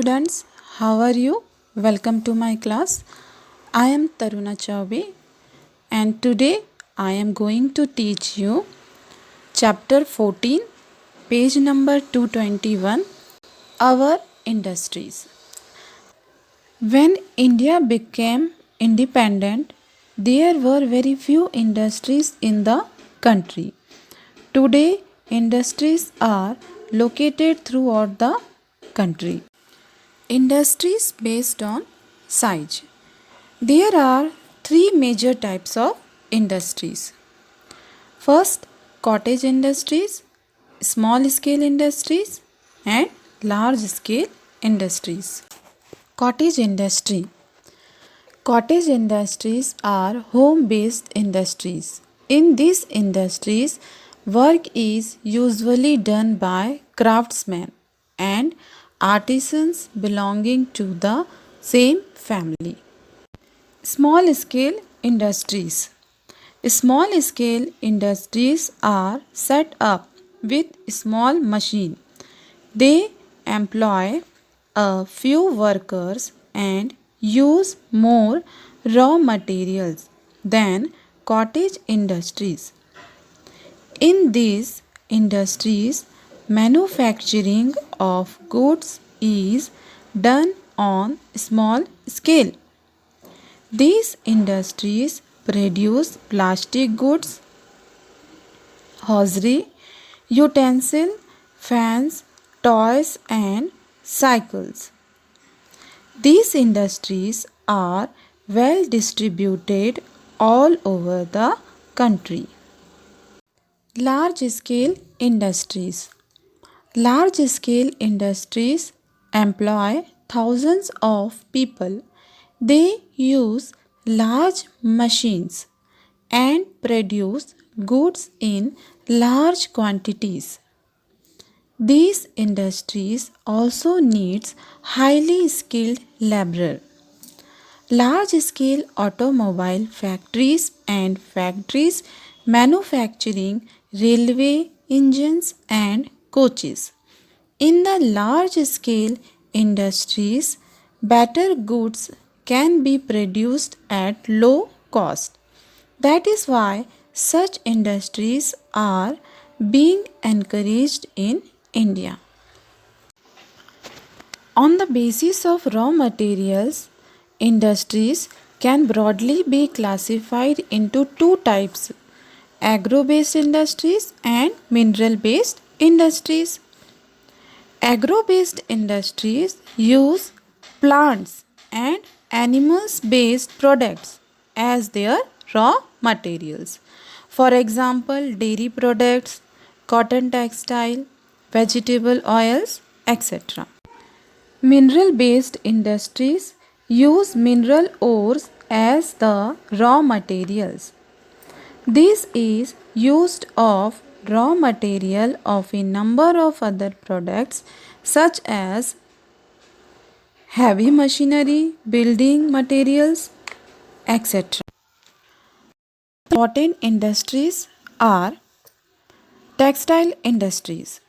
students, how are you? Welcome to my class. I am Taruna Chaube and today I am going to teach you chapter 14, page number 221, Our Industries. When India became independent, there were very few industries in the country. Today, industries are located throughout the country. Industries based on size. There are three major types of industries. First, cottage industries, small scale industries, and large scale industries. Cottage industry. Cottage industries are home based industries. In these industries, work is usually done by craftsmen and artisans belonging to the same family. Small scale industries. Small scale industries are set up with small machine. They employ a few workers and use more raw materials than cottage industries. In these industries, manufacturing of goods is done on small scale. These industries produce plastic goods, hosiery, utensil, fans, toys and cycles. These industries are well distributed all over the country. Large scale industries. Large scale industries employ thousands of people. They use large machines and produce goods in large quantities. These industries also needs highly skilled labor. Large scale automobile factories and factories manufacturing railway engines and coaches. In the large scale industries, better goods can be produced at low cost. That is why such industries are being encouraged in India. On the basis of raw materials, industries can broadly be classified into two types: agro-based industries and mineral-based industries. Agro-based industries use plants and animals-based products as their raw materials. For example, dairy products, cotton textile, vegetable oils, etc. Mineral-based industries use mineral ores as the raw materials. This is used of raw material of a number of other products such as heavy machinery, building materials, etc. Important industries are textile industries.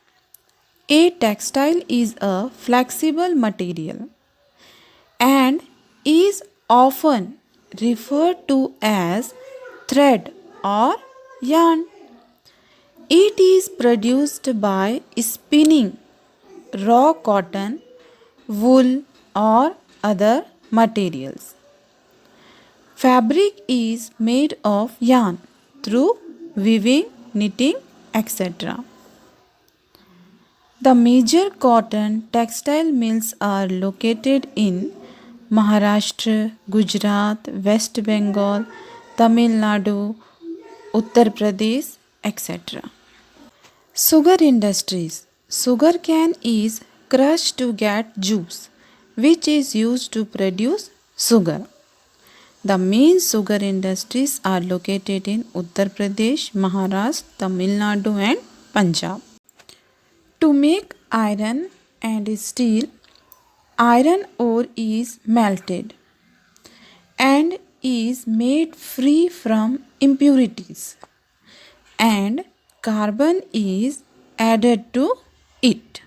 A textile is a flexible material and is often referred to as thread or yarn. It is produced by spinning raw cotton, wool, or other materials. Fabric is made of yarn through weaving, knitting, etc. The major cotton textile mills are located in Maharashtra, Gujarat, West Bengal, Tamil Nadu, Uttar Pradesh, etc. Sugar industries. Sugar cane is crushed to get juice, which is used to produce sugar. The main sugar industries are located in Uttar Pradesh, Maharashtra, Tamil Nadu, and Punjab. To make iron and steel, iron ore is melted and is made free from impurities, and carbon is added to it.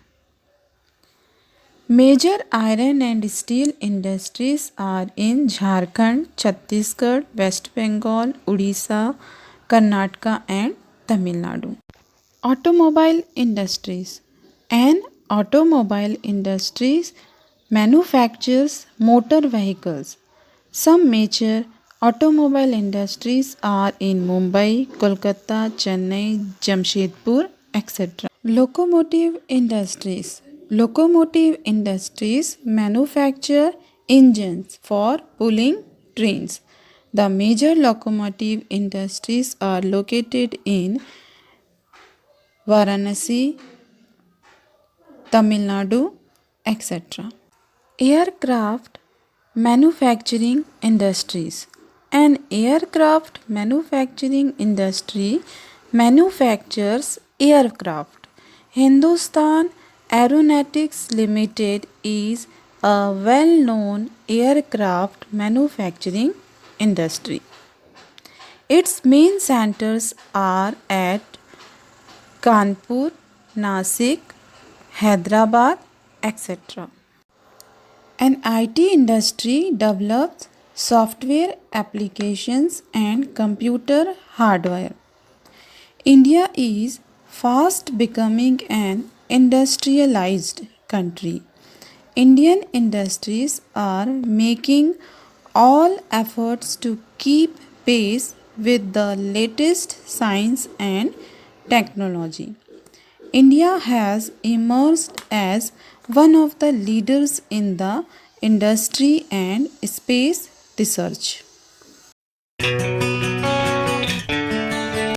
Major iron and steel industries are in Jharkhand, Chhattisgarh, West Bengal, Odisha, Karnataka, and Tamil Nadu. Automobile industries. An automobile industries manufactures motor vehicles. Some major automobile industries are in Mumbai, Kolkata, Chennai, Jamshedpur, etc. Locomotive industries. Locomotive industries manufacture engines for pulling trains. The major locomotive industries are located in Varanasi, Tamil Nadu, etc. Aircraft manufacturing industries. An aircraft manufacturing industry manufactures aircraft. Hindustan Aeronautics Limited is a well known aircraft manufacturing industry. Its main centers are at Kanpur, Nasik, Hyderabad, etc. An IT industry develops software applications and computer hardware. India is fast becoming an industrialized country. Indian industries are making all efforts to keep pace with the latest science and technology. India has emerged as one of the leaders in the industry and space research.